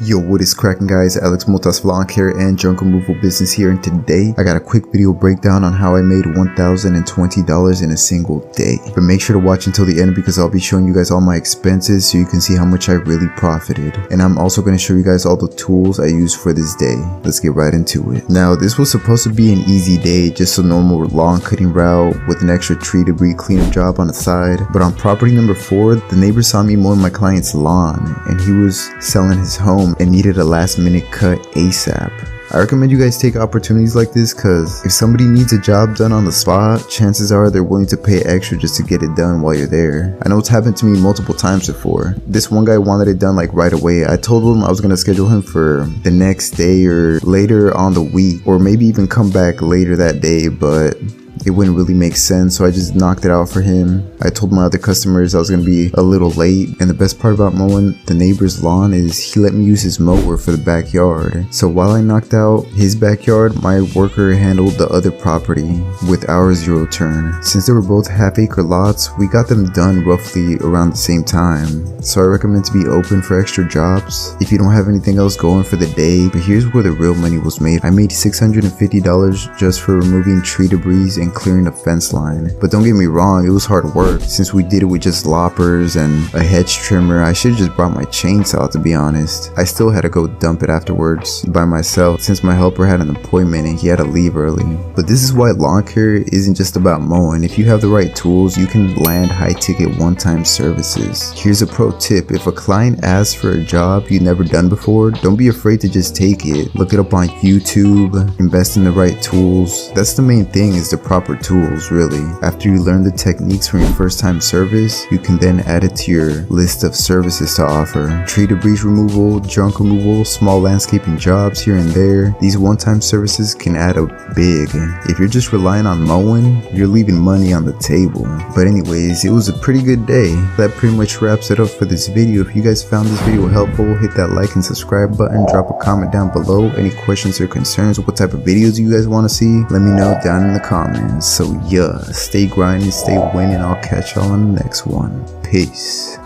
Yo, what is cracking, guys? Alex Motas Lawn Care and Junk Removal Business here, and today I got a quick video breakdown on how I made $1,020 in a single day. But make sure to watch until the end because I'll be showing you guys all my expenses so you can see how much I really profited. And I'm also going to show you guys all the tools I used for this day. Let's get right into it. Now, this was supposed to be an easy day, just a normal lawn cutting route with an extra tree debris cleanup job on the side. But on property number 4, the neighbor saw me mowing my client's lawn and he was selling his home and needed a last minute cut ASAP. I recommend you guys take opportunities like this because if somebody needs a job done on the spot, chances are they're willing to pay extra just to get it done while you're there. I know it's happened to me multiple times before. This one guy wanted it done like right away. I told him I was going to schedule him for the next day or later on the week, or maybe even come back later that day, but it wouldn't really make sense, so I just knocked it out for him. I told my other customers I was going to be a little late, and the best part about mowing the neighbor's lawn is he let me use his mower for the backyard. So while I knocked out his backyard, my worker handled the other property with our zero turn. Since they were both half-acre lots, we got them done roughly around the same time. So I recommend to be open for extra jobs if you don't have anything else going for the day. But here's where the real money was made. I made $650 just for removing tree debris and clearing the fence line. But don't get me wrong, it was hard work. Since we did it with just loppers and a hedge trimmer, I should have just brought my chainsaw, to be honest. I still had to go dump it afterwards by myself since my helper had an appointment and he had to leave early. But this is why lawn care isn't just about mowing. If you have the right tools, you can land high ticket one-time services. Here's a pro tip: if a client asks for a job you've never done before, don't be afraid to just take it. Look it up on YouTube, invest in the right tools. That's the main thing, is the proper tools, really. After you learn the techniques from your first time service, you can then add it to your list of services to offer. Tree debris removal, junk removal, small landscaping jobs here and there. These one-time services can add up big. If you're just relying on mowing, you're leaving money on the table. But anyways, it was a pretty good day. That pretty much wraps it up for this video. If you guys found this video helpful, hit that like and subscribe button, drop a comment down below. Any questions or concerns, what type of videos you guys want to see, let me know down in the comments. So yeah, stay grinding, stay winning. I'll catch y'all on the next one. Peace.